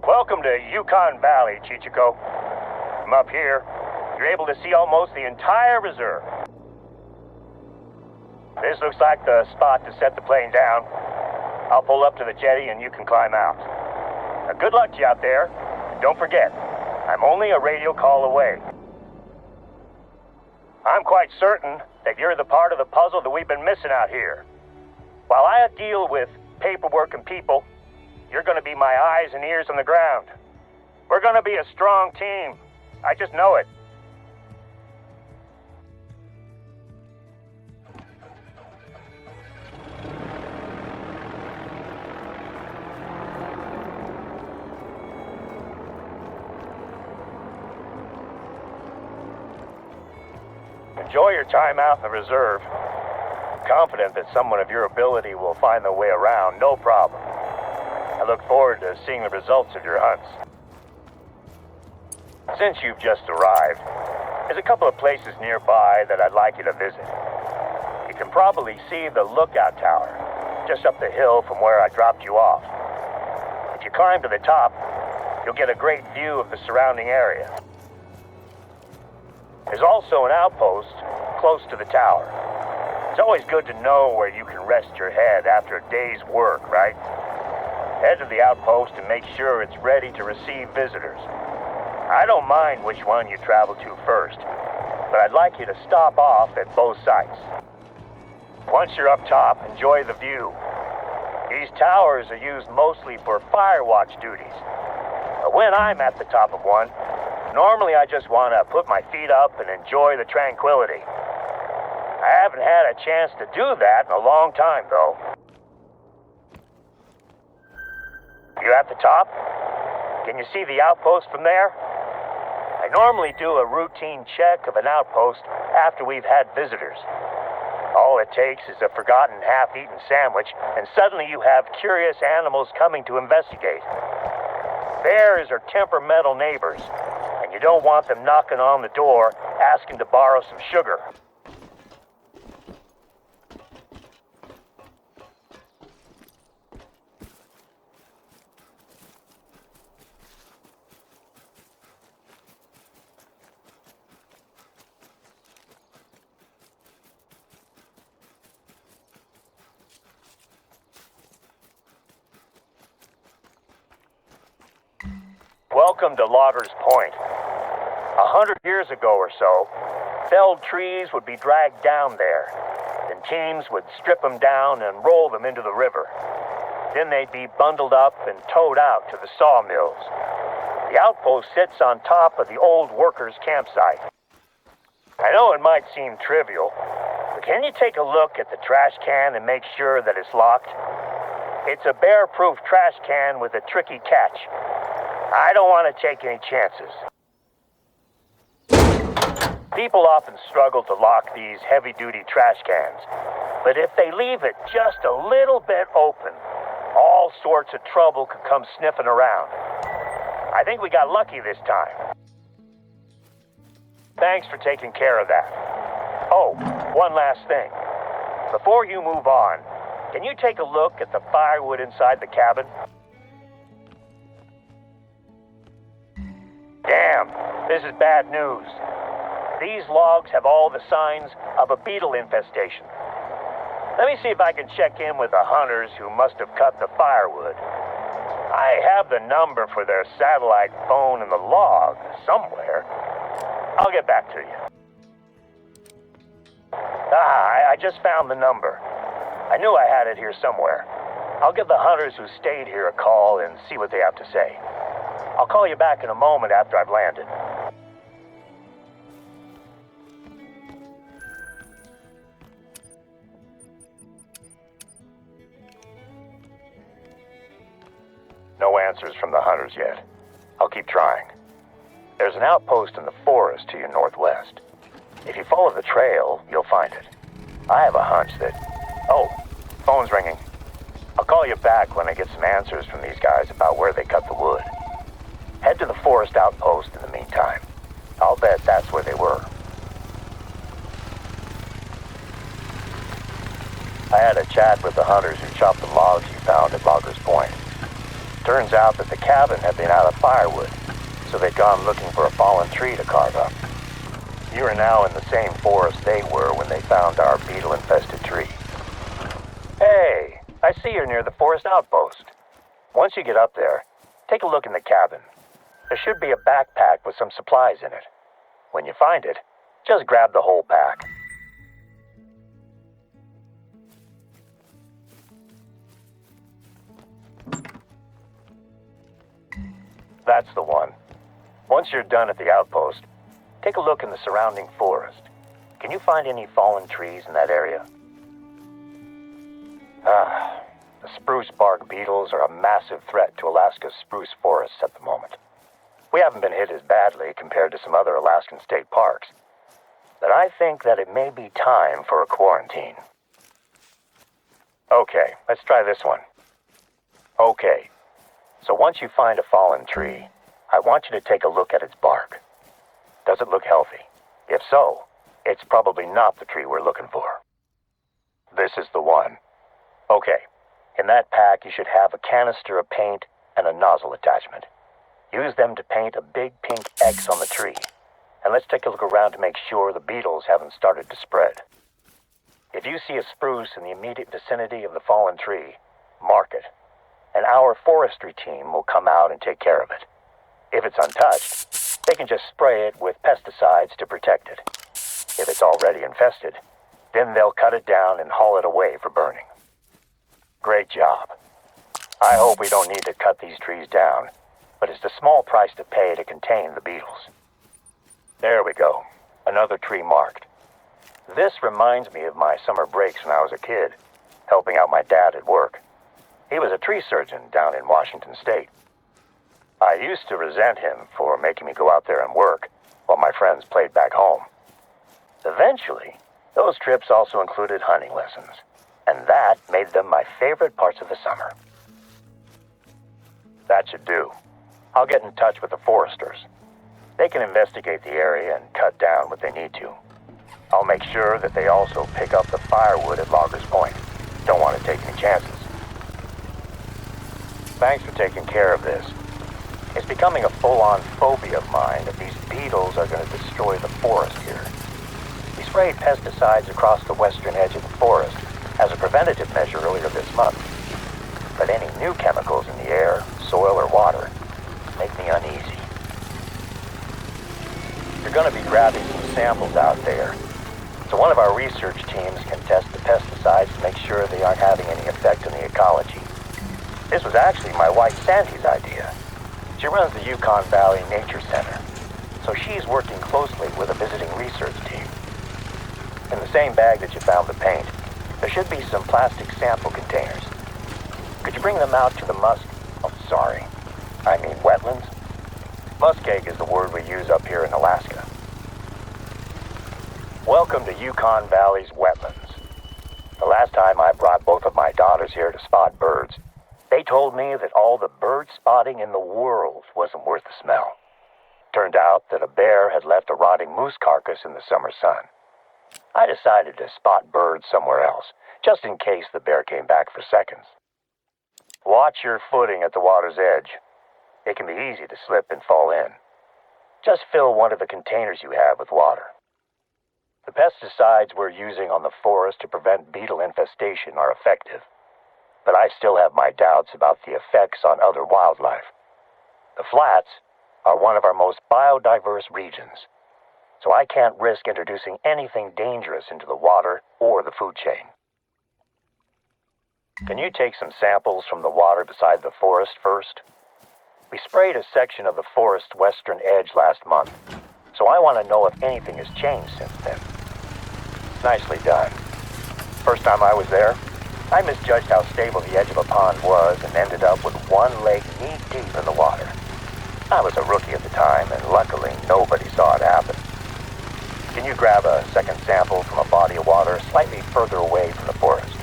Welcome to Yukon Valley, Chichiko. From up here, you're able to see almost the entire reserve. This looks like the spot to set the plane down. I'll pull up to the jetty and you can climb out. Now, good luck to you out there. And don't forget, I'm only a radio call away. I'm quite certain that you're the part of the puzzle that we've been missing out here. While I deal with paperwork and people, you're going to be my eyes and ears on the ground. We're going to be a strong team. I just know it. Enjoy your time out in the reserve. I'm confident that someone of your ability will find their way around, no problem. I look forward to seeing the results of your hunts. Since you've just arrived, there's a couple of places nearby that I'd like you to visit. You can probably see the lookout tower, just up the hill from where I dropped you off. If you climb to the top, you'll get a great view of the surrounding area. There's also an outpost close to the tower. It's always good to know where you can rest your head after a day's work, right? Head to the outpost and make sure it's ready to receive visitors. I don't mind which one you travel to first, but I'd like you to stop off at both sites. Once you're up top, enjoy the view. These towers are used mostly for fire watch duties. But when I'm at the top of one, normally I just want to put my feet up and enjoy the tranquility. I haven't had a chance to do that in a long time, though. You at the top? Can you see the outpost from there? I normally do a routine check of an outpost after we've had visitors. All it takes is a forgotten half-eaten sandwich, and suddenly you have curious animals coming to investigate. Bears are temperamental neighbors, and you don't want them knocking on the door asking to borrow some sugar. Welcome to Loggers Point. 100 years ago or so, felled trees would be dragged down there. Then teams would strip them down and roll them into the river. Then they'd be bundled up and towed out to the sawmills. The outpost sits on top of the old workers' campsite. I know it might seem trivial, but can you take a look at the trash can and make sure that it's locked? It's a bear-proof trash can with a tricky catch. I don't want to take any chances. People often struggle to lock these heavy-duty trash cans, but if they leave it just a little bit open, all sorts of trouble could come sniffing around. I think we got lucky this time. Thanks for taking care of that. Oh, one last thing. Before you move on, can you take a look at the firewood inside the cabin? Damn, this is bad news. These logs have all the signs of a beetle infestation. Let me see if I can check in with the hunters who must have cut the firewood. I have the number for their satellite phone in the log somewhere. I'll get back to you. I just found the number. I knew I had it here somewhere. I'll give the hunters who stayed here a call and see what they have to say. I'll call you back in a moment after I've landed. No answers from the hunters yet. I'll keep trying. There's an outpost in the forest to your northwest. If you follow the trail, you'll find it. I have a hunch that... Oh, phone's ringing. I'll call you back when I get some answers from these guys about where they cut the wood. Head to the forest outpost in the meantime. I'll bet that's where they were. I had a chat with the hunters who chopped the logs you found at Loggers Point. Turns out that the cabin had been out of firewood, so they'd gone looking for a fallen tree to carve up. You are now in the same forest they were when they found our beetle-infested tree. Hey, I see you're near the forest outpost. Once you get up there, take a look in the cabin. There should be a backpack with some supplies in it. When you find it, just grab the whole pack. That's the one. Once you're done at the outpost, take a look in the surrounding forest. Can you find any fallen trees in that area? The spruce bark beetles are a massive threat to Alaska's spruce forests at the moment. We haven't been hit as badly compared to some other Alaskan state parks, but I think that it may be time for a quarantine. Okay, let's try this one. Okay, so once you find a fallen tree, I want you to take a look at its bark. Does it look healthy? If so, it's probably not the tree we're looking for. This is the one. Okay, in that pack you should have a canister of paint and a nozzle attachment. Use them to paint a big pink X on the tree. And let's take a look around to make sure the beetles haven't started to spread. If you see a spruce in the immediate vicinity of the fallen tree, mark it. And our forestry team will come out and take care of it. If it's untouched, they can just spray it with pesticides to protect it. If it's already infested, then they'll cut it down and haul it away for burning. Great job. I hope we don't need to cut these trees down, but it's a small price to pay to contain the beetles. There we go. Another tree marked. This reminds me of my summer breaks when I was a kid, helping out my dad at work. He was a tree surgeon down in Washington State. I used to resent him for making me go out there and work while my friends played back home. Eventually, those trips also included hunting lessons, and that made them my favorite parts of the summer. That should do. I'll get in touch with the foresters. They can investigate the area and cut down what they need to. I'll make sure that they also pick up the firewood at Loggers Point. Don't want to take any chances. Thanks for taking care of this. It's becoming a full-on phobia of mine that these beetles are going to destroy the forest here. We sprayed pesticides across the western edge of the forest as a preventative measure earlier this month. But any new chemicals in the air, soil, or water make me uneasy. You're going to be grabbing some samples out there, so one of our research teams can test the pesticides to make sure they aren't having any effect on the ecology. This was actually my wife Sandy's idea. She runs the Yukon Valley Nature Center, so she's working closely with a visiting research team. In the same bag that you found the paint, there should be some plastic sample containers. Could you bring them out to the wetlands? Muskeg is the word we use up here in Alaska. Welcome to Yukon Valley's wetlands. The last time I brought both of my daughters here to spot birds, they told me that all the bird spotting in the world wasn't worth the smell. Turned out that a bear had left a rotting moose carcass in the summer sun. I decided to spot birds somewhere else, just in case the bear came back for seconds. Watch your footing at the water's edge. It can be easy to slip and fall in. Just fill one of the containers you have with water. The pesticides we're using on the forest to prevent beetle infestation are effective, but I still have my doubts about the effects on other wildlife. The flats are one of our most biodiverse regions, so I can't risk introducing anything dangerous into the water or the food chain. Can you take some samples from the water beside the forest first? We sprayed a section of the forest's western edge last month, so I want to know if anything has changed since then. Nicely done. First time I was there, I misjudged how stable the edge of a pond was and ended up with one leg knee-deep in the water. I was a rookie at the time, and luckily nobody saw it happen. Can you grab a second sample from a body of water slightly further away from the forest?